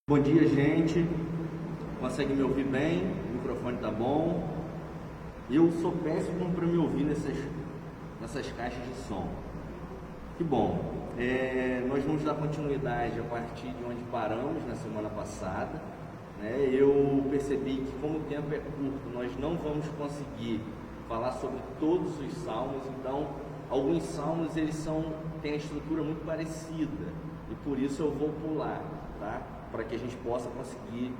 Bom dia, gente. Consegue me ouvir bem? O microfone tá bom? Eu sou péssimo para me ouvir nessas caixas de som. Que bom. Nós vamos dar continuidade a partir de onde paramos na semana passada, né? Eu percebi que, como o tempo é curto, nós não vamos conseguir falar sobre todos os salmos. Então, alguns salmos têm a estrutura muito parecida e por isso eu vou pular, tá? Para que a gente possa conseguir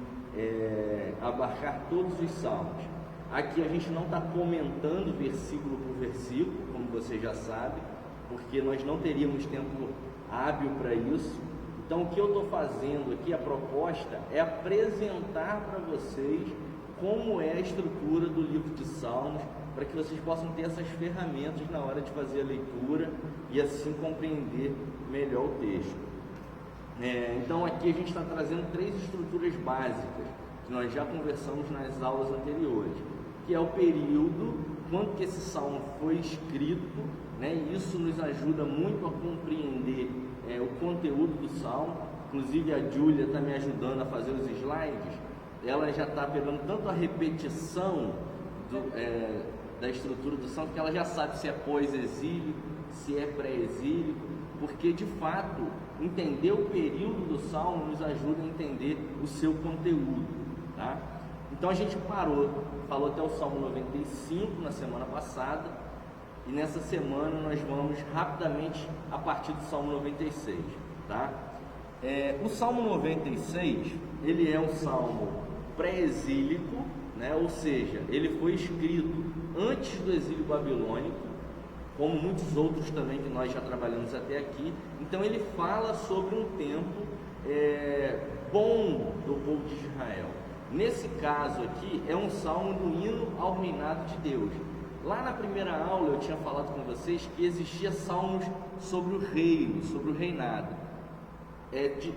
abarcar todos os salmos. Aqui a gente não está comentando versículo por versículo, como você já sabe, porque nós não teríamos tempo hábil para isso. Então, o que eu estou fazendo aqui, a proposta é apresentar para vocês como é a estrutura do livro de Salmos, para que vocês possam ter essas ferramentas na hora de fazer a leitura e assim compreender melhor o texto. Então aqui a gente está trazendo três estruturas básicas que nós já conversamos nas aulas anteriores, que é o período, quando que esse salmo foi escrito, né? Isso nos ajuda muito a compreender o conteúdo do salmo. Inclusive a Júlia está me ajudando a fazer os slides. Ela já está pegando tanto a repetição da estrutura do salmo, que ela já sabe se é pós-exílio, se é pré-exílio, porque de fato entender o período do salmo nos ajuda a entender o seu conteúdo, tá? Então a gente falou até o Salmo 95 na semana passada, e nessa semana nós vamos rapidamente a partir do Salmo 96, tá? O Salmo 96, ele é um salmo pré-exílico, né? Ou seja, ele foi escrito antes do exílio babilônico, como muitos outros também que nós já trabalhamos até aqui. Então ele fala sobre um tempo bom do povo de Israel. Nesse caso aqui é um salmo do hino ao reinado de Deus. Lá na primeira aula eu tinha falado com vocês que existia salmos sobre o reino, sobre o reinado,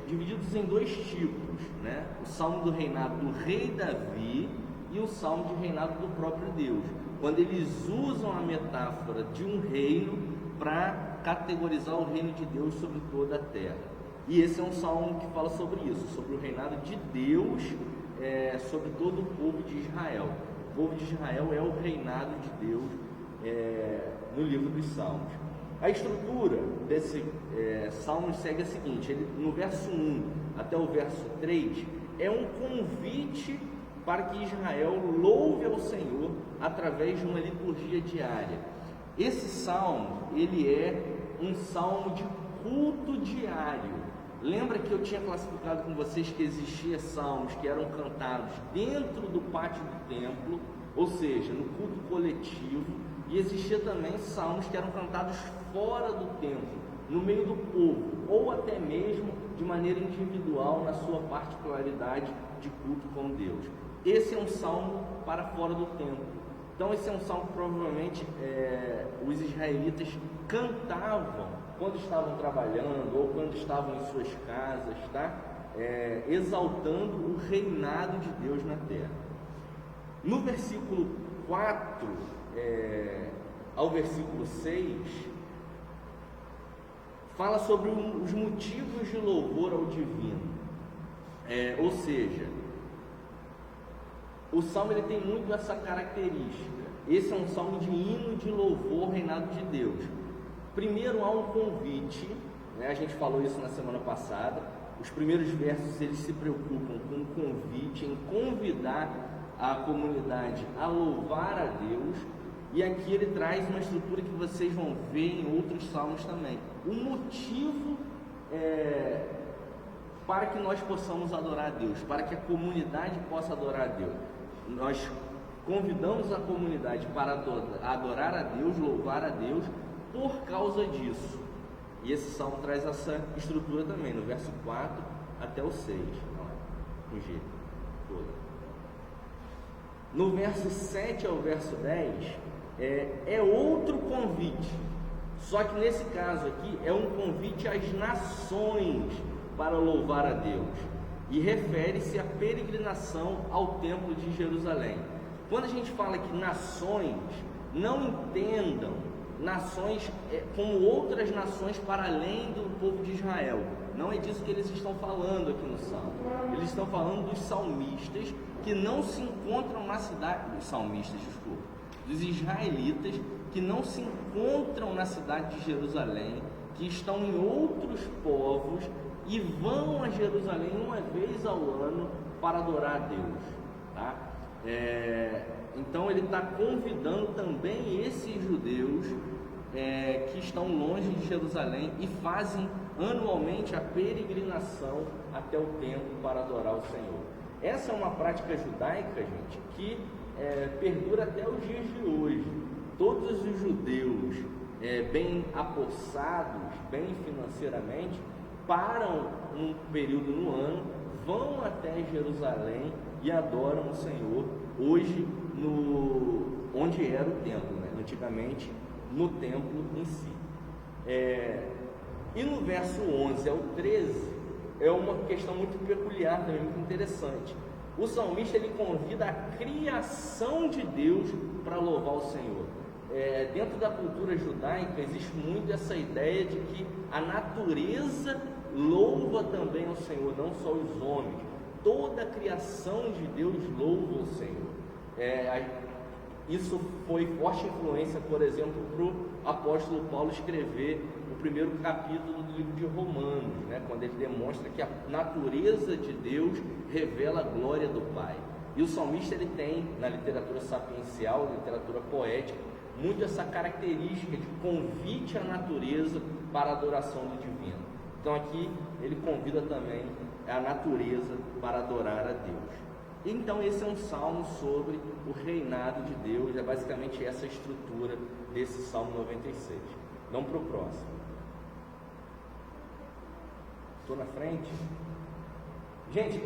divididos em dois tipos, né? O salmo do reinado do rei Davi e o salmo de reinado do próprio Deus, quando eles usam a metáfora de um reino para categorizar o reino de Deus sobre toda a terra. E esse é um salmo que fala sobre isso, sobre o reinado de Deus sobre todo o povo de Israel. O povo de Israel é o reinado de Deus no livro dos Salmos. A estrutura desse salmo segue a seguinte: no verso 1 até o verso 3 é um convite para que Israel louve ao Senhor através de uma liturgia diária. Esse salmo, ele é um salmo de culto diário. Lembra que eu tinha classificado com vocês que existia salmos que eram cantados dentro do pátio do templo, ou seja, no culto coletivo, e existia também salmos que eram cantados fora do templo, no meio do povo, ou até mesmo de maneira individual na sua particularidade de culto com Deus. Esse é um salmo para fora do templo. Então esse é um salmo que provavelmente os israelitas cantavam quando estavam trabalhando ou quando estavam em suas casas, tá? Exaltando o reinado de Deus na terra. No versículo 4 ao versículo 6, fala sobre os motivos de louvor ao divino. Ou seja, o salmo ele tem muito essa característica. Esse é um salmo de hino de louvor ao reinado de Deus. Primeiro há um convite, né? A gente falou isso na semana passada. Os primeiros versos eles se preocupam com o convite, em convidar a comunidade a louvar a Deus. E aqui ele traz uma estrutura que vocês vão ver em outros salmos também. O motivo para que nós possamos adorar a Deus, para que a comunidade possa adorar a Deus. Nós convidamos a comunidade para adorar a Deus, louvar a Deus, por causa disso. E esse salmo traz essa estrutura também, no verso 4 até o 6. Com G todo. No verso 7 ao verso 10, é outro convite. Só que nesse caso aqui é um convite às nações para louvar a Deus, e refere-se à peregrinação ao templo de Jerusalém. Quando a gente fala que nações, não entendam nações, como outras nações para além do povo de Israel. Não é disso que eles estão falando aqui no Salmo. Eles estão falando dos salmistas que não se encontram na cidade, dos israelitas que não se encontram na cidade de Jerusalém, que estão em outros povos e vão a Jerusalém uma vez ao ano para adorar a Deus, tá? Então ele está convidando também esses judeus que estão longe de Jerusalém e fazem anualmente a peregrinação até o templo para adorar o Senhor. Essa é uma prática judaica, gente, que perdura até os dias de hoje. Todos os judeus bem apossados, bem financeiramente, param um período no ano, vão até Jerusalém e adoram o Senhor, hoje onde era o templo, né? Antigamente no templo em si. E no verso 11 ao 13 é uma questão muito peculiar, também muito interessante. O salmista ele convida a criação de Deus para louvar o Senhor. Dentro da cultura judaica existe muito essa ideia de que a natureza louva também ao Senhor, não só os homens. Toda a criação de Deus louva o Senhor. Isso foi forte influência, por exemplo, para o apóstolo Paulo escrever o primeiro capítulo do livro de Romanos, né? Quando ele demonstra que a natureza de Deus revela a glória do Pai. E o salmista ele tem, na literatura sapiencial, literatura poética, muito essa característica de convite à natureza para a adoração do divino. Então aqui ele convida também a natureza para adorar a Deus. Então esse é um salmo sobre o reinado de Deus, é basicamente essa estrutura desse Salmo 96. Vamos para o próximo. Estou na frente. Gente,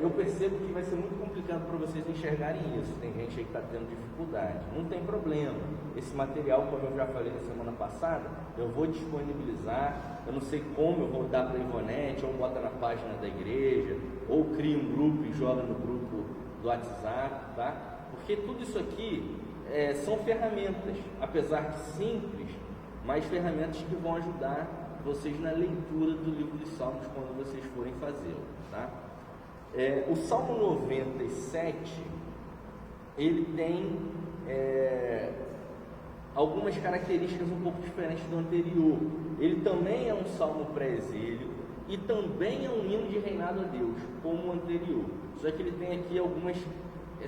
eu percebo que vai ser muito complicado para vocês enxergarem isso. Tem gente aí que está tendo dificuldade. Não tem problema. Esse material, como eu já falei na semana passada, eu vou disponibilizar. Eu não sei como eu vou dar para a Ivonete, ou bota na página da igreja, ou cria um grupo e joga no grupo do WhatsApp, tá? Porque tudo isso aqui são ferramentas, apesar de simples, mas ferramentas que vão ajudar vocês na leitura do livro de Salmos quando vocês forem fazê-lo, tá? O Salmo 97, ele tem algumas características um pouco diferentes do anterior. Ele também é um salmo pré-exílio e também é um hino de reinado a Deus, como o anterior. Só que ele tem aqui algumas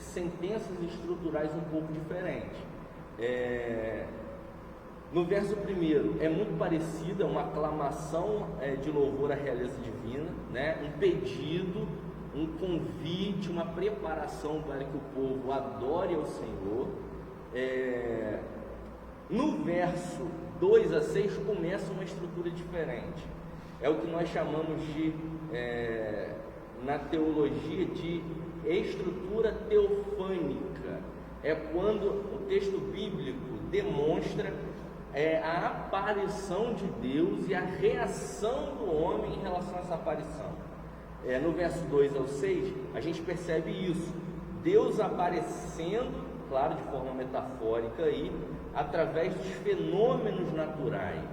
sentenças estruturais um pouco diferentes. No verso 1 é muito parecida, uma aclamação de louvor à realeza divina, né? Um pedido, um convite, uma preparação para que o povo adore ao Senhor. No verso 2 a 6 começa uma estrutura diferente. É o que nós chamamos de, na teologia, de estrutura teofânica. É quando o texto bíblico demonstra a aparição de Deus e a reação do homem em relação a essa aparição. No verso 2 ao 6, a gente percebe isso. Deus aparecendo, claro, de forma metafórica aí, através dos fenômenos naturais,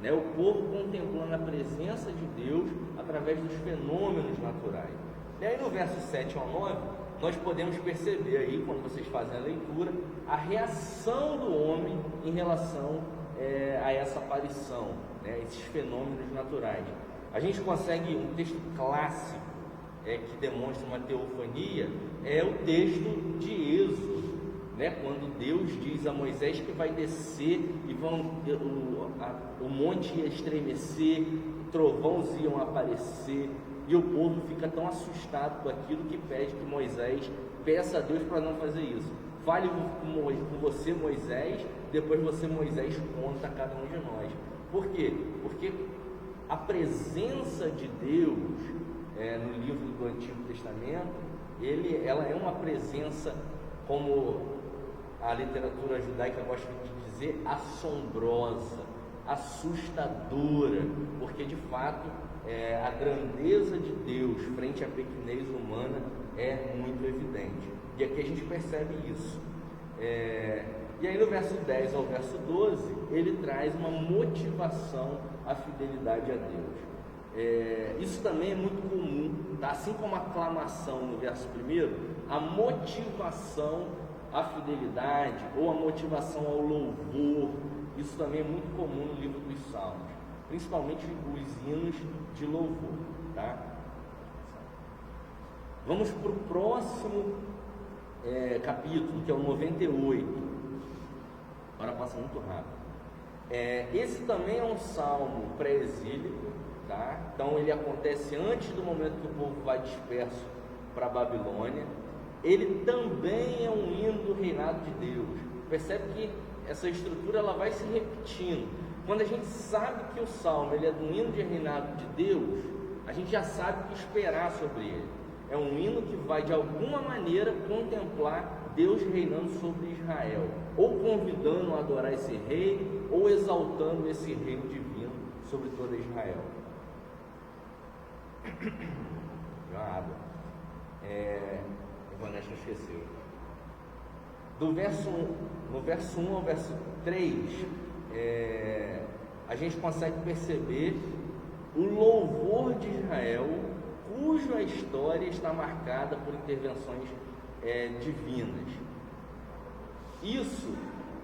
né? O povo contemplando a presença de Deus através dos fenômenos naturais. E aí no verso 7 ao 9, nós podemos perceber aí, quando vocês fazem a leitura, a reação do homem em relação a essa aparição, né? Esses fenômenos naturais. A gente consegue um texto clássico que demonstra uma teofania, é o texto de Êxodo, né? Quando Deus diz a Moisés que vai descer e o monte ia estremecer, trovões iam aparecer, e o povo fica tão assustado com aquilo que pede que Moisés peça a Deus para não fazer isso. Fale com você, Moisés, depois você, Moisés, conta a cada um de nós. Por quê? Porque a presença de Deus no livro do Antigo Testamento, ela é uma presença, como a literatura judaica gosta de dizer, assombrosa, assustadora, porque de fato a grandeza de Deus frente à pequenez humana é muito evidente. E aqui a gente percebe isso. E aí no verso 10 ao verso 12, ele traz uma motivação à fidelidade a Deus. Isso também é muito comum, tá? Assim como a aclamação no verso 1, a motivação à fidelidade ou a motivação ao louvor, isso também é muito comum no livro dos Salmos, principalmente os hinos de louvor, tá? Vamos para o próximo capítulo, que é o 98. Agora passa muito rápido. Esse também é um salmo pré-exílico, tá? Então ele acontece antes do momento que o povo vai disperso para a Babilônia. Ele também é um hino do reinado de Deus. Percebe que essa estrutura ela vai se repetindo. Quando a gente sabe que o salmo ele é do hino de reinado de Deus, a gente já sabe o que esperar sobre ele. É um hino que vai de alguma maneira contemplar Deus reinando sobre Israel, ou convidando a adorar esse rei, ou exaltando esse reino divino sobre toda Israel. Água. O Vanessa esqueceu. No verso 1 ao verso 3, a gente consegue perceber o louvor de Israel, cuja história está marcada por intervenções divinas. Isso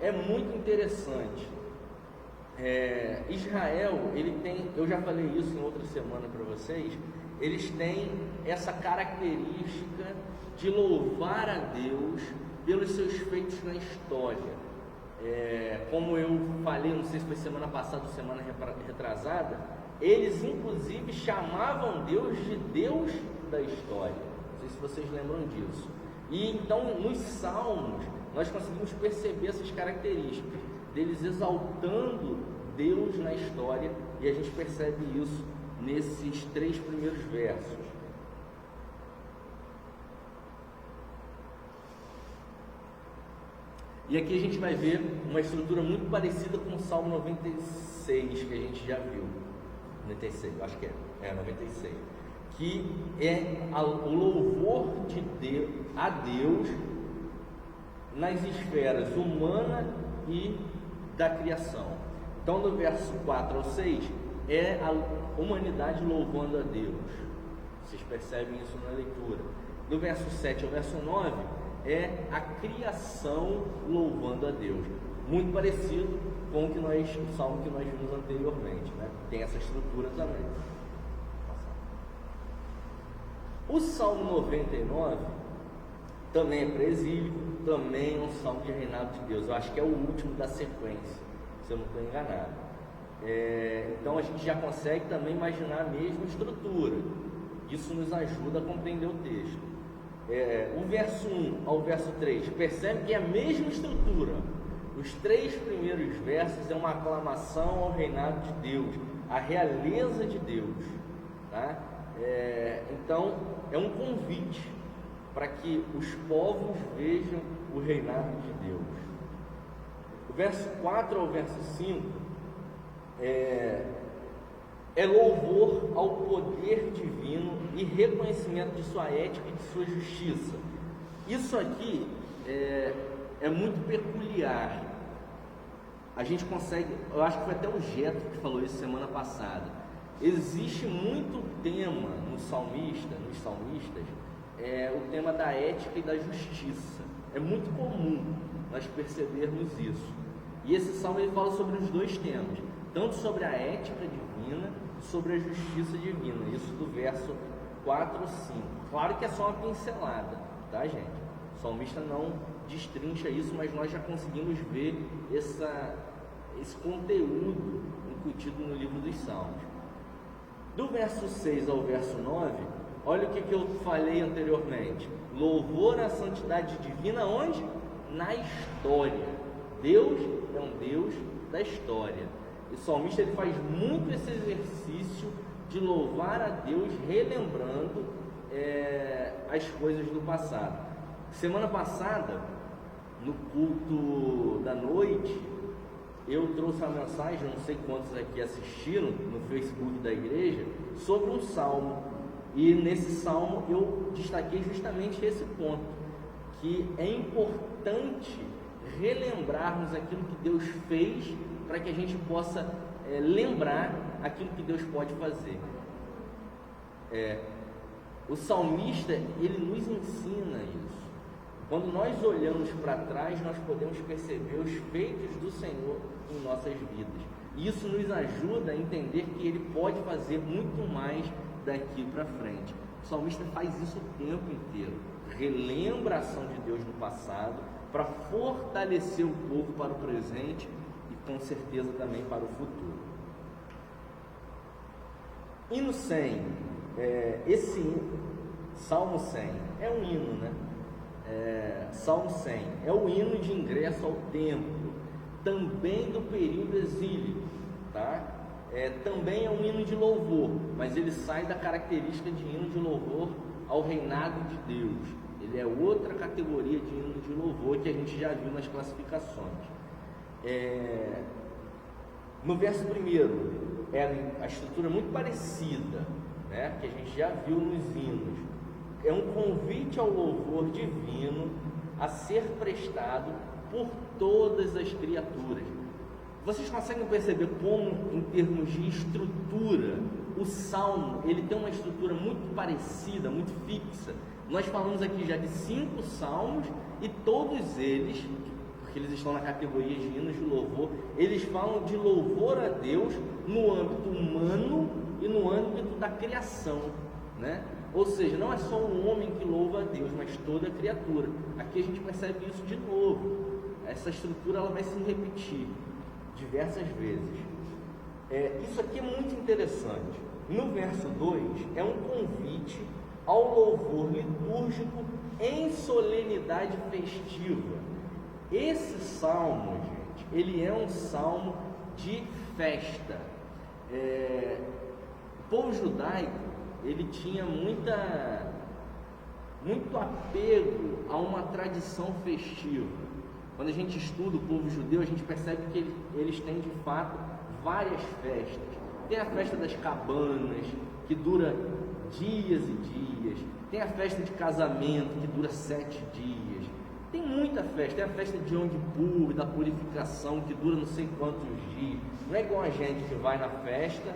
é muito interessante. Israel, ele tem, eu já falei isso em outra semana para vocês, eles têm essa característica de louvar a Deus pelos seus feitos na história. Como eu falei, não sei se foi semana passada ou semana retrasada, eles inclusive chamavam Deus de Deus da história. Não sei se vocês lembram disso. E então nos Salmos nós conseguimos perceber essas características deles exaltando Deus na história, e a gente percebe isso nesses 3 primeiros versos. E aqui a gente vai ver uma estrutura muito parecida com o Salmo 96, que a gente já viu. 96, eu acho que é 96. Que é o louvor de Deus, a Deus nas esferas humana e da criação. Então, no verso 4 ao 6, é a humanidade louvando a Deus. Vocês percebem isso na leitura. Do verso 7 ao verso 9, é a criação louvando a Deus. Muito parecido com o salmo que nós vimos anteriormente, né? Tem essa estrutura também. O Salmo 99 também é pré-exílico, também é um salmo de reinado de Deus. Eu acho que é o último da sequência, se eu não estou enganado. Então a gente já consegue também imaginar a mesma estrutura. Isso nos ajuda a compreender o texto. O verso 1 ao verso 3, percebe que é a mesma estrutura. Os 3 primeiros versos é uma aclamação ao reinado de Deus, à realeza de Deus, tá? Então é um convite para que os povos vejam o reinado de Deus. O verso 4 ao verso 5 é louvor ao poder divino e reconhecimento de sua ética e de sua justiça. Isso aqui é muito peculiar. A gente consegue, eu acho que foi até o Getro que falou isso semana passada. Existe muito tema nos salmistas, o tema da ética e da justiça. É muito comum nós percebermos isso. E esse salmo ele fala sobre os 2 temas, tanto sobre a ética divina e sobre a justiça divina. Isso do verso 4 ao 5. Claro que é só uma pincelada, tá, gente? O salmista não destrincha isso, mas nós já conseguimos ver esse conteúdo incutido no livro dos Salmos. Do verso 6 ao verso 9, olha o que eu falei anteriormente. Louvor à santidade divina onde? Na história. Deus é um Deus da história. E o salmista ele faz muito esse exercício de louvar a Deus, relembrando as coisas do passado. Semana passada, no culto da noite, eu trouxe uma mensagem, não sei quantos aqui assistiram, no Facebook da igreja, sobre um salmo. E nesse salmo eu destaquei justamente esse ponto, que é importante relembrarmos aquilo que Deus fez, para que a gente possa lembrar aquilo que Deus pode fazer. O salmista, ele nos ensina isso. Quando nós olhamos para trás, nós podemos perceber os feitos do Senhor em nossas vidas. E isso nos ajuda a entender que Ele pode fazer muito mais daqui para frente. O salmista faz isso o tempo inteiro. Relembra a ação de Deus no passado para fortalecer o povo para o presente e com certeza também para o futuro. Hino 100, esse Salmo 100 é um hino, né? Salmo 100 é o hino de ingresso ao templo, também do período exílico, tá? Também é um hino de louvor, mas ele sai da característica de hino de louvor ao reinado de Deus. Ele é outra categoria de hino de louvor que a gente já viu nas classificações. No verso 1, a estrutura muito parecida, né, que a gente já viu nos hinos. É um convite ao louvor divino a ser prestado por todas as criaturas. Vocês conseguem perceber como, em termos de estrutura, o Salmo ele tem uma estrutura muito parecida, muito fixa. Nós falamos aqui já de 5 salmos e todos eles, porque eles estão na categoria de hinos de louvor, eles falam de louvor a Deus no âmbito humano e no âmbito da criação, né? Ou seja, não é só um homem que louva a Deus, mas toda a criatura. Aqui a gente percebe isso de novo. Essa estrutura ela vai se repetir diversas vezes. Isso aqui é muito interessante. No verso 2 é um convite ao louvor litúrgico em solenidade festiva. Esse salmo, gente, ele é um salmo de festa. O povo judaico ele tinha muito apego a uma tradição festiva. Quando a gente estuda o povo judeu, a gente percebe que eles têm de fato várias festas. Tem a festa das cabanas, que dura dias e dias. Tem a festa de casamento, que dura 7 dias. Tem muita festa. Tem a festa de Yom Kippur, da purificação, que dura não sei quantos dias. Não é igual a gente que vai na festa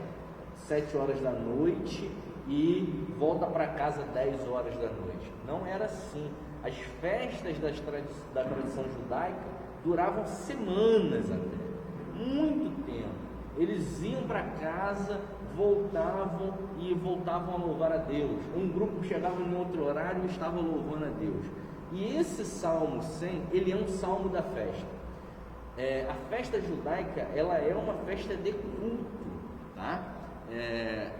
7 horas da noite e volta para casa 10 horas da noite. Não era assim. As festas da tradição judaica duravam semanas até, muito tempo. Eles iam para casa, voltavam a louvar a Deus. Um grupo chegava em outro horário e estava louvando a Deus. E esse Salmo 100, ele é um salmo da festa. A festa judaica, ela é uma festa de culto, tá?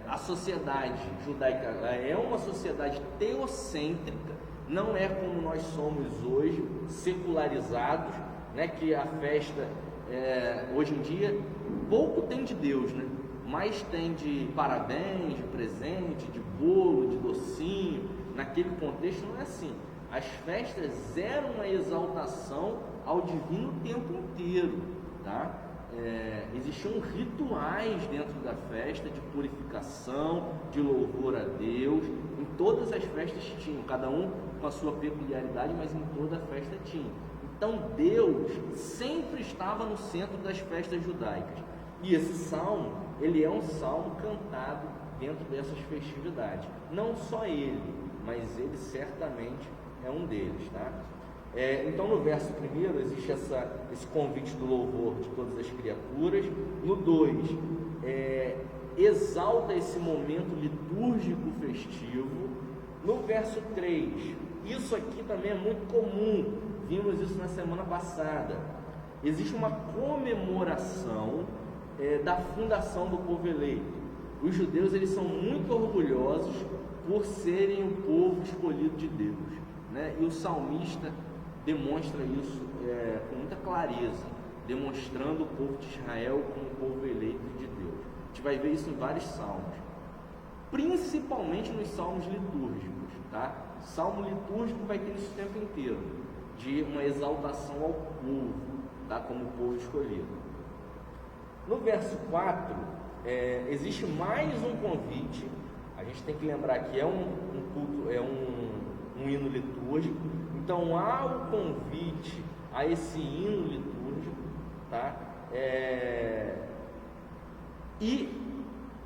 A sociedade judaica ela é uma sociedade teocêntrica, não é como nós somos hoje, secularizados, né? Que a festa, hoje em dia, pouco tem de Deus, né? Mais tem de parabéns, de presente, de bolo, de docinho. Naquele contexto não é assim. As festas eram uma exaltação ao divino o tempo inteiro, tá? Existiam rituais dentro da festa de purificação, de louvor a Deus. Em todas as festas tinham, cada um com a sua peculiaridade, mas em toda a festa tinha. Então Deus sempre estava no centro das festas judaicas. E esse salmo, ele é um salmo cantado dentro dessas festividades. Não só ele, mas ele certamente é um deles, tá? Então no verso 1 existe esse convite do louvor de todas as criaturas. No 2, exalta esse momento litúrgico festivo. No verso 3, isso aqui também é muito comum, vimos isso na semana passada. Existe uma comemoração da fundação do povo eleito. Os judeus eles são muito orgulhosos por serem o povo escolhido de Deus, né? E o salmista demonstra isso com muita clareza, demonstrando o povo de Israel como o povo eleito de Deus. A gente vai ver isso em vários salmos, principalmente nos salmos litúrgicos, tá? Salmo litúrgico vai ter isso o tempo inteiro, de uma exaltação ao povo, tá? Como o povo escolhido. No verso 4, existe mais um convite. A gente tem que lembrar que é um culto, um hino litúrgico. Então há o convite a esse hino litúrgico, tá? E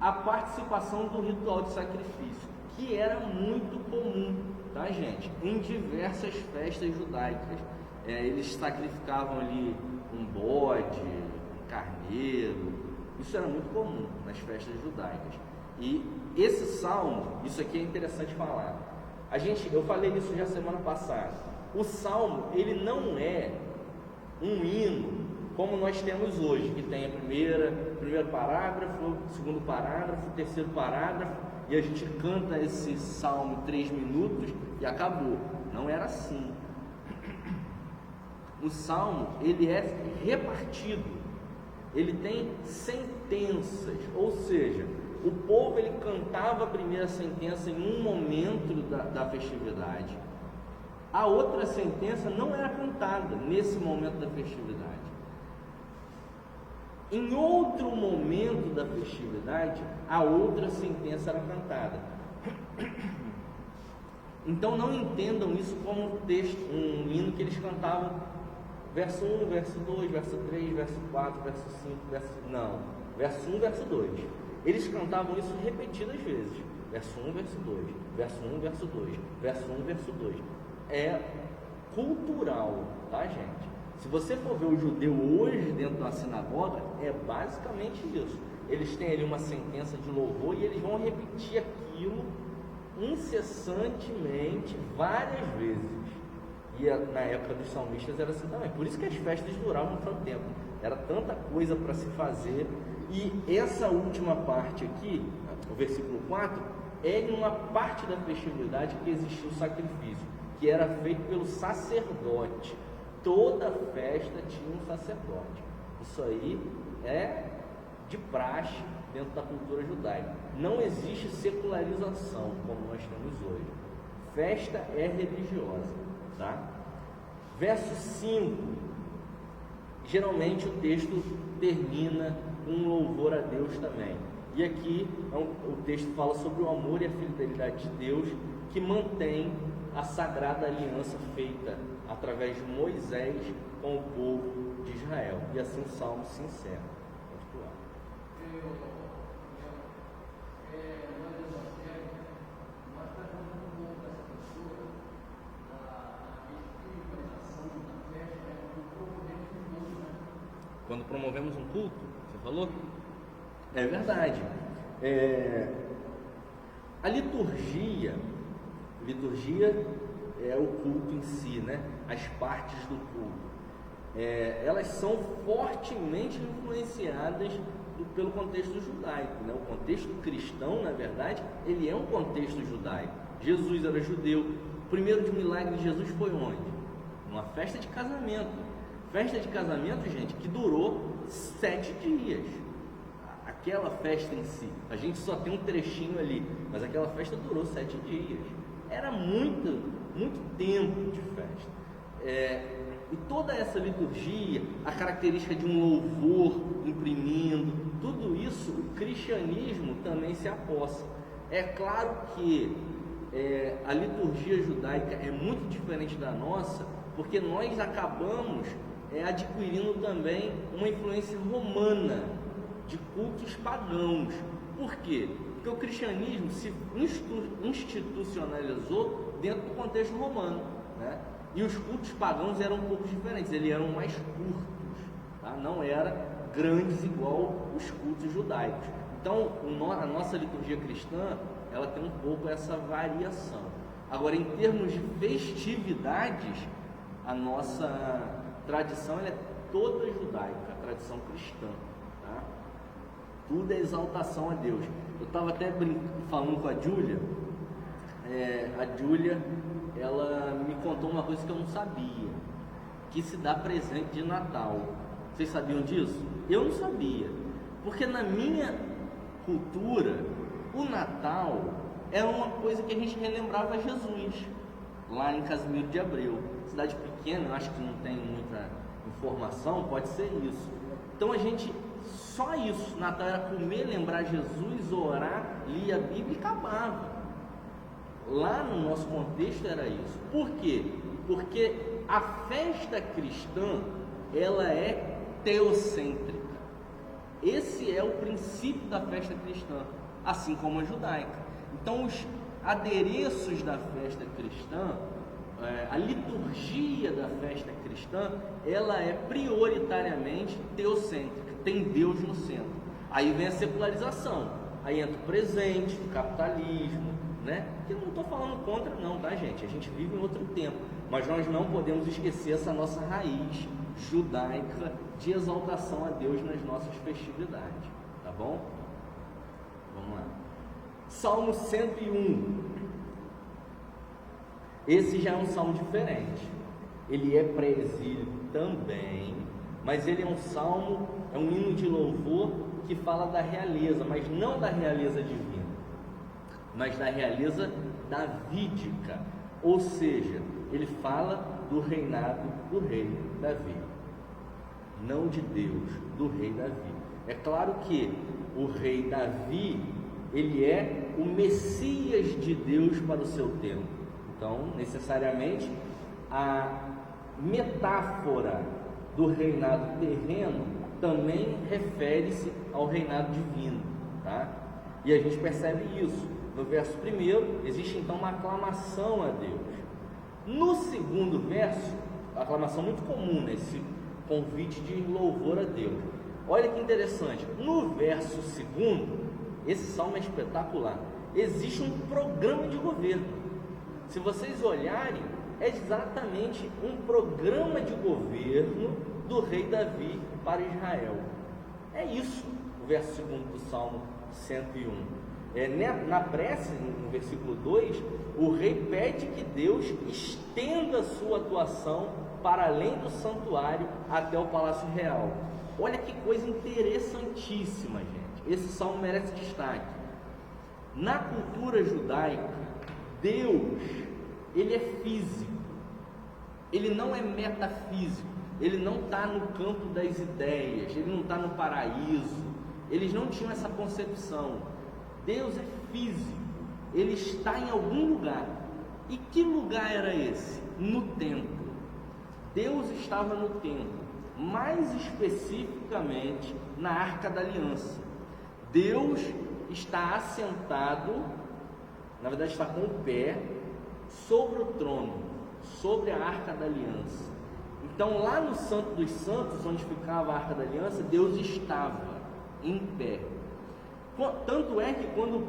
a participação do ritual de sacrifício, que era muito comum, tá, gente? Em diversas festas judaicas. Eles sacrificavam ali um bode, um carneiro. Isso era muito comum nas festas judaicas. E esse salmo, isso aqui é interessante falar. Eu falei isso já semana passada. O salmo, ele não é um hino como nós temos hoje, que tem primeiro parágrafo, segundo parágrafo, terceiro parágrafo, e a gente canta esse salmo 3 minutos e acabou. Não era assim. O salmo, ele é repartido, ele tem sentenças, ou seja, o povo ele cantava a primeira sentença em um momento da festividade, a outra sentença não era cantada nesse momento da festividade. Em outro momento da festividade, a outra sentença era cantada. Então não entendam isso como um hino que eles cantavam verso 1, verso 2, verso 3, verso 4, verso 5, não, verso 1, verso 2. Eles cantavam isso repetidas vezes. Verso 1, verso 2, verso 1, verso 2, verso 1, verso 2. É cultural, tá, gente? Se você for ver o judeu hoje dentro da sinagoga, é basicamente isso. Eles têm ali uma sentença de louvor e eles vão repetir aquilo incessantemente, várias vezes. E na época dos salmistas era assim também. Por isso que as festas duravam tanto tempo. Era tanta coisa para se fazer. E essa última parte aqui, o versículo 4, é em uma parte da festividade que existia o sacrifício, que era feito pelo sacerdote. Toda festa tinha um sacerdote. Isso aí é de praxe dentro da cultura judaica. Não existe secularização como nós temos hoje. Festa é religiosa, tá? Verso 5. Geralmente o texto termina com um louvor a Deus também. E aqui o texto fala sobre o amor e a fidelidade de Deus, que mantém a sagrada aliança feita através de Moisés com o povo de Israel. E assim o salmo se encerra. Quando promovemos um culto, você falou? É verdade. A liturgia é o culto em si, né? As partes do culto. Elas são fortemente influenciadas pelo contexto judaico, né? O contexto cristão, na verdade, ele é um contexto judaico. Jesus era judeu. O primeiro milagre de Jesus foi onde? Uma festa de casamento. Festa de casamento, gente, que durou 7 dias. Aquela festa em si, a gente só tem um trechinho ali, mas aquela festa durou 7 dias. Era muito tempo de festa. E toda essa liturgia, a característica de um louvor imprimindo, tudo isso o cristianismo também se apossa. É claro que a liturgia judaica é muito diferente da nossa, porque nós acabamos adquirindo também uma influência romana de cultos pagãos. Por quê? Porque o cristianismo se institucionalizou dentro do contexto romano, né? E os cultos pagãos eram um pouco diferentes, eles eram mais curtos, tá? Não eram grandes igual os cultos judaicos. Então, a nossa liturgia cristã, ela tem um pouco essa variação. Agora, em termos de festividades, a nossa tradição ela é toda judaica, a tradição cristã, tá? Tudo é exaltação a Deus. Eu estava até falando com a Júlia. A Júlia, ela me contou uma coisa que eu não sabia, que se dá presente de Natal. Vocês sabiam disso? Eu não sabia, porque na minha cultura, o Natal era uma coisa que a gente relembrava Jesus, lá em Casimiro de Abreu. Cidade pequena, eu acho que não tem muita informação, pode ser isso. Então a gente, só isso, Natal era comer, lembrar Jesus, orar, lia a Bíblia e acabava. Lá no nosso contexto era isso. Por quê? Porque a festa cristã, ela é teocêntrica. Esse é o princípio da festa cristã, assim como a judaica. Então, os adereços da festa cristã, a liturgia da festa cristã, ela é prioritariamente teocêntrica, tem Deus no centro. Aí vem a secularização, aí entra o presente, o capitalismo, né? Que eu não estou falando contra não, tá, gente? A gente vive em outro tempo, mas nós não podemos esquecer essa nossa raiz judaica de exaltação a Deus nas nossas festividades, tá bom? Vamos lá. Salmo 101. Esse já é um salmo diferente. Ele é pré-exílio também, mas ele é um salmo, é um hino de louvor que fala da realeza, mas não da realeza divina, mas da realeza davídica, ou seja, ele fala do reinado do rei Davi, não de Deus, do rei Davi. É claro que o rei Davi, ele é o Messias de Deus para o seu tempo. Então, necessariamente, a metáfora do reinado terreno também refere-se ao reinado divino, tá? E a gente percebe isso. No verso 1, existe então uma aclamação a Deus. No segundo verso, aclamação muito comum, né? Esse convite de louvor a Deus. Olha que interessante, no verso 2, esse salmo é espetacular. Existe um programa de governo. Se vocês olharem, é exatamente um programa de governo do rei Davi para Israel. É isso, o verso 2 do Salmo 101. Na prece, no versículo 2, o rei pede que Deus estenda a sua atuação para além do santuário até o palácio real. Olha que coisa interessantíssima, gente. Esse salmo merece destaque. Na cultura judaica, Deus, ele é físico, ele não é metafísico, ele não está no campo das ideias, ele não está no paraíso, eles não tinham essa concepção. Deus é físico, ele está em algum lugar. E que lugar era esse? No templo. Deus estava no templo, mais especificamente na Arca da Aliança. Deus está assentado, na verdade está com o pé sobre o trono, sobre a Arca da Aliança. Então lá no Santo dos Santos, onde ficava a Arca da Aliança, Deus estava em pé. Tanto é que quando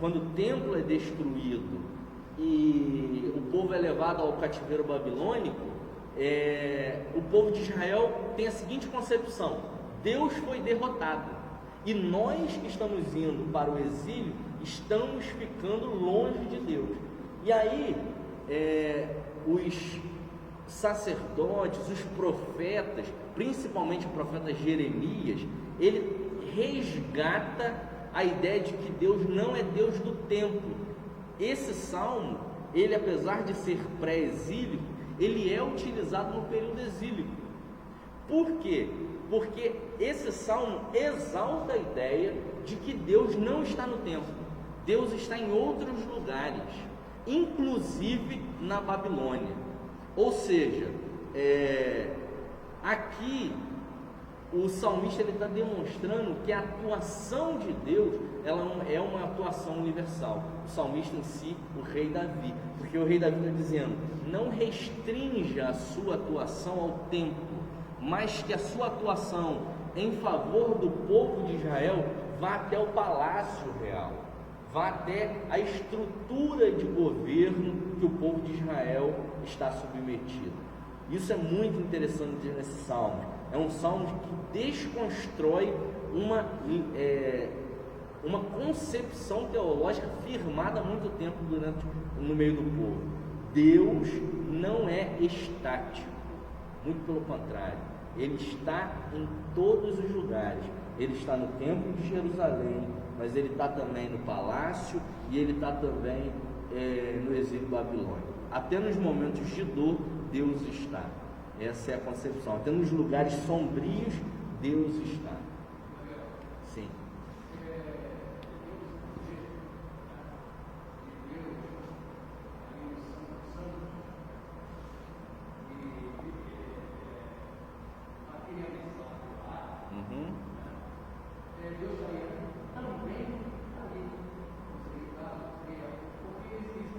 quando o templo é destruído e o povo é levado ao cativeiro babilônico, o povo de Israel tem a seguinte concepção: Deus foi derrotado e nós que estamos indo para o exílio estamos ficando longe de Deus. E aí os sacerdotes, os profetas, principalmente o profeta Jeremias, ele resgata a ideia de que Deus não é Deus do templo. Esse salmo, ele apesar de ser pré-exílico, ele é utilizado no período exílico. Por quê? Porque esse salmo exalta a ideia de que Deus não está no templo. Deus está em outros lugares, inclusive na Babilônia. Ou seja, aqui o salmista está demonstrando que a atuação de Deus ela é uma atuação universal. O salmista em si, o rei Davi, porque o rei Davi está dizendo: não restrinja a sua atuação ao templo, mas que a sua atuação em favor do povo de Israel vá até o palácio real, vá até a estrutura de governo que o povo de Israel está submetido. Isso é muito interessante nesse salmo. É um salmo que desconstrói uma concepção teológica firmada há muito tempo no meio do povo. Deus não é estático, muito pelo contrário, ele está em todos os lugares. Ele está no templo de Jerusalém, mas ele está também no palácio e ele está também no exílio babilônico. Até nos momentos de dor, Deus está. Essa é a concepção. Até nos lugares sombrios, Deus está. Sim. Deus também ali, porque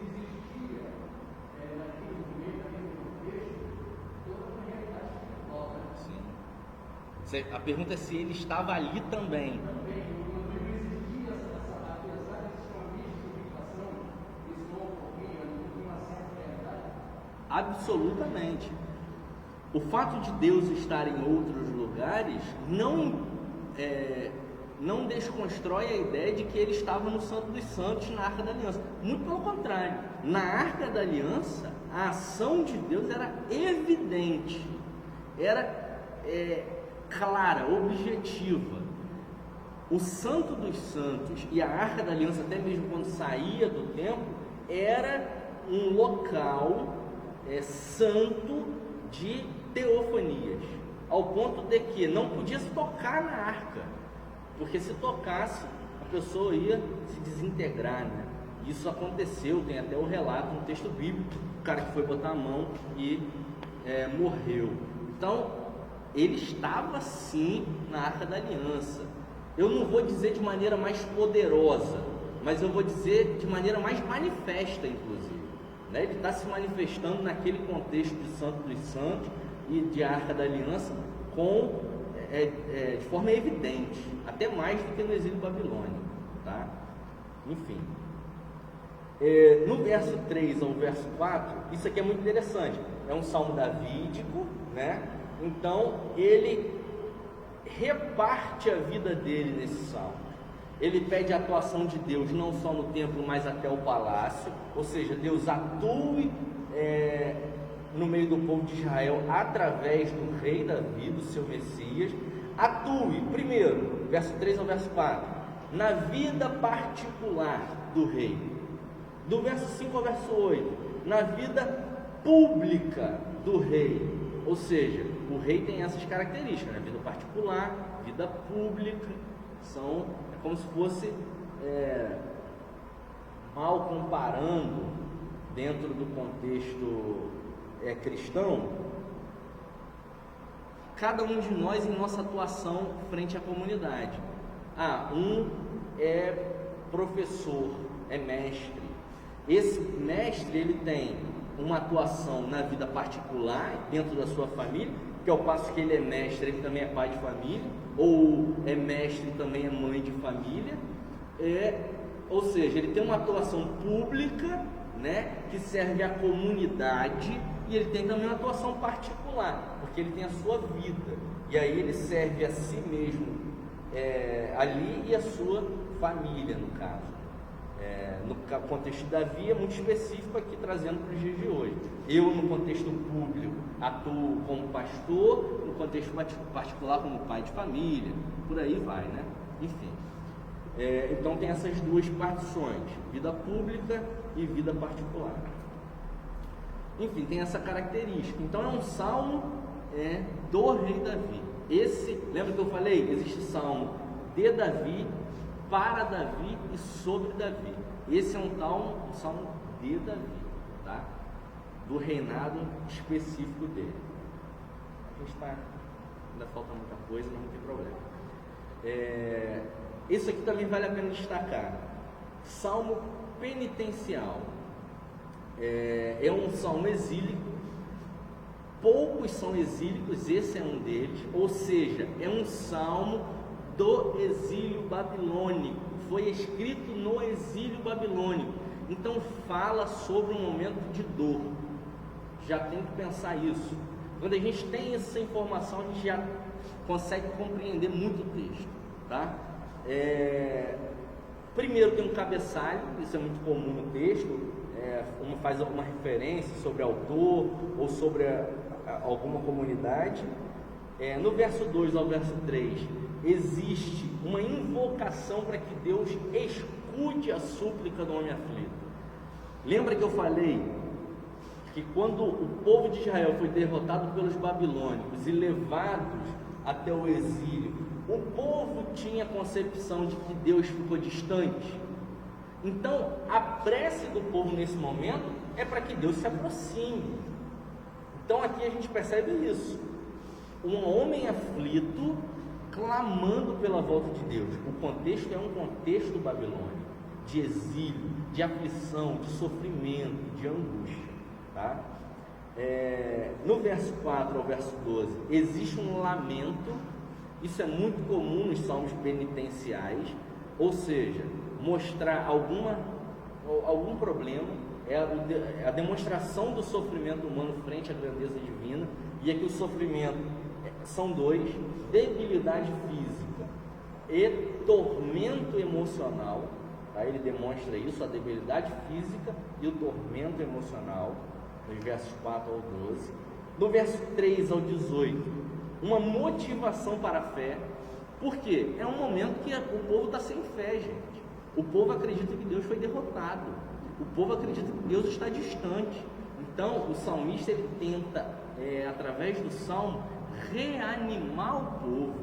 existia naquele momento, naquele contexto, toda uma realidade espiritual. Sim. A pergunta é se ele estava ali também. Também, não existia apesar desse convite de ubicação, isso não ocorria numa certa realidade? Absolutamente. O fato de Deus estar em outros lugares não desconstrói a ideia de que ele estava no Santo dos Santos, na Arca da Aliança. Muito pelo contrário. Na Arca da Aliança, a ação de Deus era evidente, era clara, objetiva. O Santo dos Santos e a Arca da Aliança, até mesmo quando saía do templo, era um local santo de teofanias, ao ponto de que não podia se tocar na arca, porque se tocasse, a pessoa ia se desintegrar, né? Isso aconteceu, tem até o relato no texto bíblico, o cara que foi botar a mão e morreu. Então, ele estava sim na Arca da Aliança. Eu não vou dizer de maneira mais poderosa, mas eu vou dizer de maneira mais manifesta, inclusive, né? Ele está se manifestando naquele contexto de Santo dos Santos e de Arca da Aliança de forma evidente, até mais do que no exílio babilônico, tá? Enfim, no verso 3 ao verso 4, isso aqui é muito interessante, é um salmo davídico, né? Então ele reparte a vida dele nesse salmo. Ele pede a atuação de Deus não só no templo, mas até o palácio, ou seja, Deus atue no meio do povo de Israel através do rei Davi, do seu Messias. Atue, primeiro, verso 3 ao verso 4, na vida particular do rei. Do verso 5 ao verso 8, na vida pública do rei. Ou seja, o rei tem essas características, né? Vida particular, vida pública, é como se fosse, mal comparando, dentro do contexto cristão, cada um de nós em nossa atuação frente à comunidade. Um é professor, é mestre. Esse mestre, ele tem uma atuação na vida particular, dentro da sua família, que ao passo que ele é mestre, ele também é pai de família, ou é mestre, também é mãe de família, ou seja, ele tem uma atuação pública, né, que serve à comunidade, e ele tem também uma atuação particular, porque ele tem a sua vida, e aí ele serve a si mesmo ali e a sua família, no caso. No contexto de Davi é muito específico aqui, trazendo para os dias de hoje. Eu, no contexto público, atuo como pastor, no contexto particular como pai de família, por aí vai, né? Enfim, então tem essas duas partições, vida pública e vida particular. Enfim, tem essa característica. Então é um salmo do rei Davi. Lembra que eu falei? Existe salmo de Davi, para Davi e sobre Davi. Esse é um salmo de Davi, tá? Do reinado específico dele. A gente ainda falta muita coisa, mas não tem problema. Isso aqui também vale a pena destacar. Salmo penitencial. É um salmo exílico. Poucos são exílicos, esse é um deles. Ou seja, é um salmo do exílio babilônico, foi escrito no exílio babilônico, então fala sobre um momento de dor. Já tem que pensar isso. Quando a gente tem essa informação, a gente já consegue compreender muito o texto, tá? Primeiro tem um cabeçalho, isso é muito comum no texto, faz alguma referência sobre autor ou sobre alguma comunidade. No verso 2 ao verso 3, existe uma invocação para que Deus escute a súplica do homem aflito. Lembra que eu falei que quando o povo de Israel foi derrotado pelos babilônicos e levados até o exílio, o povo tinha a concepção de que Deus ficou distante? Então, a prece do povo nesse momento é para que Deus se aproxime. Então aqui a gente percebe isso. Um homem aflito clamando pela volta de Deus. O contexto é um contexto babilônico, de exílio, de aflição, de sofrimento, de angústia, tá? No verso 4 ao verso 12, existe um lamento. Isso é muito comum nos salmos penitenciais, ou seja, mostrar algum problema, é a demonstração do sofrimento humano frente à grandeza divina. E aqui o sofrimento são dois: debilidade física e tormento emocional, tá? Ele demonstra isso, a debilidade física e o tormento emocional, nos versos 4 ao 12. No verso 3 ao 18, uma motivação para a fé. Por quê? É um momento que o povo está sem fé, gente. O povo acredita que Deus foi derrotado, o povo acredita que Deus está distante. Então o salmista ele tenta, através do salmo, reanimar o povo,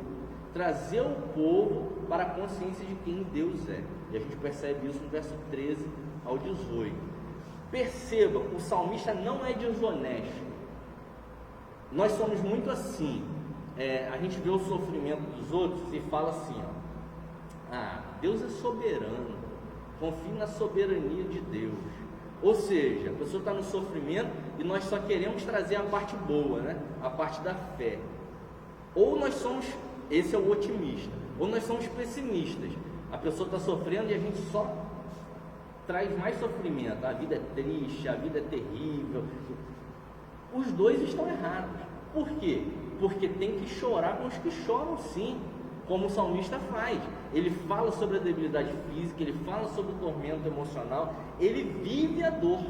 trazer o povo para a consciência de quem Deus é. E a gente percebe isso no verso 13 ao 18. Perceba, o salmista não é desonesto. Nós somos muito assim. A gente vê o sofrimento dos outros e fala assim, Deus é soberano, confie na soberania de Deus. Ou seja, a pessoa está no sofrimento e nós só queremos trazer a parte boa, né? A parte da fé. Ou nós somos, esse é o otimista, ou nós somos pessimistas. A pessoa está sofrendo e a gente só traz mais sofrimento. A vida é triste, a vida é terrível. Os dois estão errados. Por quê? Porque tem que chorar com os que choram, sim, como o salmista faz. Ele fala sobre a debilidade física, ele fala sobre o tormento emocional, ele vive a dor.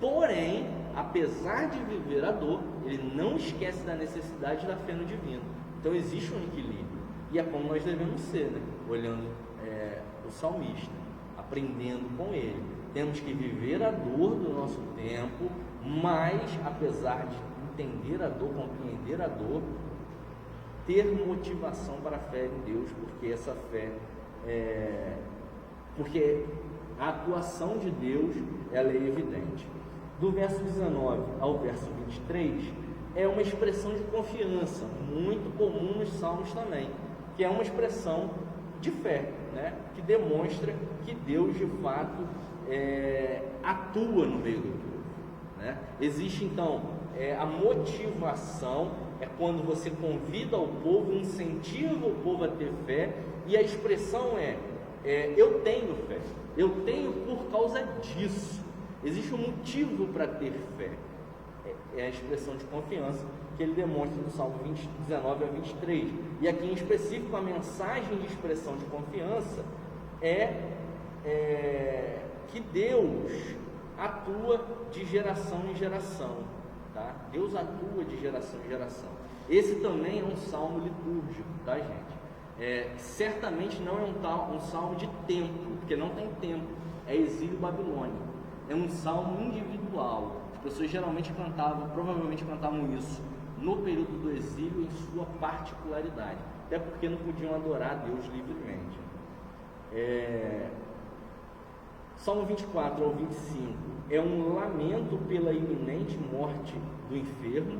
Porém, apesar de viver a dor, ele não esquece da necessidade da fé no divino. Então existe um equilíbrio, e é como nós devemos ser, né? Olhando o salmista, aprendendo com ele. Temos que viver a dor do nosso tempo, mas apesar de entender a dor, compreender a dor, ter motivação para a fé em Deus, porque essa fé porque a atuação de Deus, ela é evidente. Do verso 19 ao verso 23 é uma expressão de confiança, muito comum nos salmos também, que é uma expressão de fé, né? Que demonstra que Deus de fato atua no meio do povo, né? Existe então a motivação, é quando você convida o povo, incentiva o povo a ter fé, e a expressão eu tenho fé, eu tenho por causa disso. Existe um motivo para ter fé. É a expressão de confiança que ele demonstra no Salmo 19 a 23. E aqui em específico, a mensagem de expressão de confiança que Deus atua de geração em geração, tá? Deus atua de geração em geração. Esse também é um salmo litúrgico, tá, gente? Certamente não é um salmo de tempo, porque não tem tempo, é exílio babilônico. É um salmo individual. As pessoas geralmente provavelmente cantavam isso no período do exílio em sua particularidade, até porque não podiam adorar a Deus livremente. Salmo 24 ao 25 é um lamento pela iminente morte do enfermo,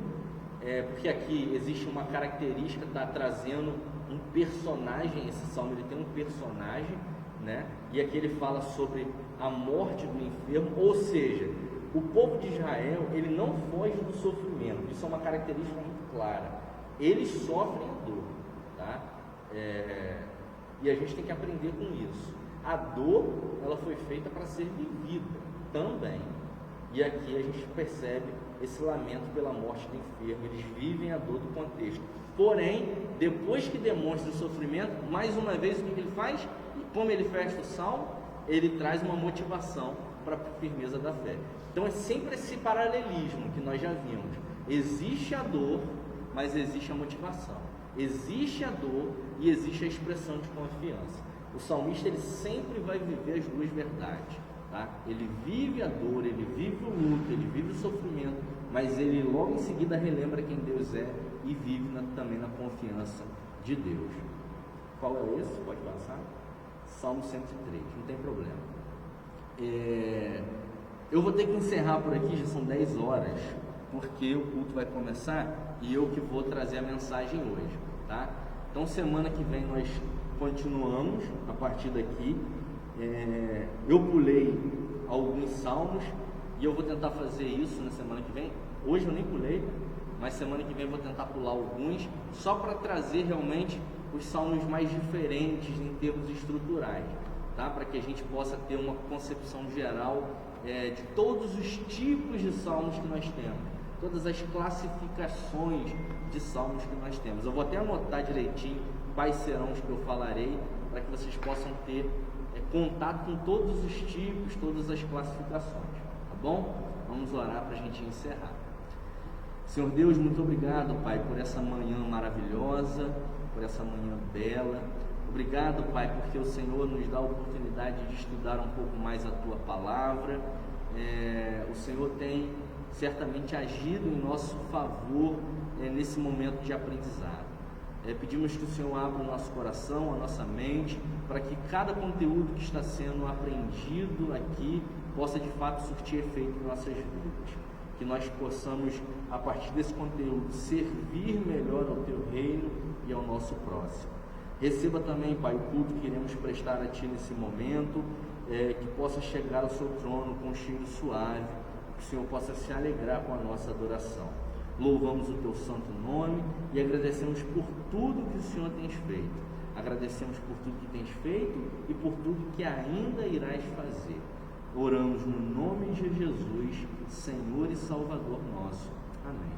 porque aqui existe uma característica, está trazendo um personagem. Esse salmo ele tem um personagem, né? E aqui ele fala sobre a morte do enfermo, ou seja, o povo de Israel ele não foge do sofrimento. Isso é uma característica muito clara. Eles sofrem a dor, tá? E a gente tem que aprender com isso. A dor, ela foi feita para ser vivida também. E aqui a gente percebe esse lamento pela morte do enfermo. Eles vivem a dor do contexto. Porém, depois que demonstra o sofrimento, mais uma vez o que ele faz? E como ele fecha o salmo, ele traz uma motivação para a firmeza da fé. Então é sempre esse paralelismo que nós já vimos. Existe a dor, mas existe a motivação. Existe a dor e existe a expressão de confiança. O salmista ele sempre vai viver as duas verdades, tá? Ele vive a dor, ele vive o luto, ele vive o sofrimento, mas ele logo em seguida relembra quem Deus é e vive também na confiança de Deus. Qual é esse? Pode passar? Salmo 103, não tem problema. Eu vou ter que encerrar por aqui, já são 10 horas, porque o culto vai começar e eu que vou trazer a mensagem hoje, tá? Então, semana que vem nós continuamos a partir daqui. Eu pulei alguns salmos e eu vou tentar fazer isso na semana que vem. Hoje eu nem pulei, mas semana que vem eu vou tentar pular alguns, só para trazer realmente os salmos mais diferentes em termos estruturais, tá? Para que a gente possa ter uma concepção geral de todos os tipos de salmos que nós temos, todas as classificações de salmos que nós temos. Eu vou até anotar direitinho quais serão os que eu falarei, para que vocês possam ter contato com todos os tipos, todas as classificações, tá bom? Vamos orar para a gente encerrar. Senhor Deus, muito obrigado, Pai, por essa manhã maravilhosa, por essa manhã bela. Obrigado, Pai, porque o Senhor nos dá a oportunidade de estudar um pouco mais a Tua Palavra. O Senhor tem certamente agido em nosso favor nesse momento de aprendizado. Pedimos que o Senhor abra o nosso coração, a nossa mente, para que cada conteúdo que está sendo aprendido aqui possa de fato surtir efeito em nossas vidas. Que nós possamos, a partir desse conteúdo, servir melhor ao Teu reino e ao nosso próximo. Receba também, Pai, o culto que iremos prestar a Ti nesse momento, que possa chegar ao Seu trono com um cheiro suave, que o Senhor possa se alegrar com a nossa adoração. Louvamos o Teu santo nome e agradecemos por tudo que o Senhor tens feito. Agradecemos por tudo que tens feito e por tudo que ainda irás fazer. Oramos no nome de Jesus, Senhor e Salvador nosso. Amém.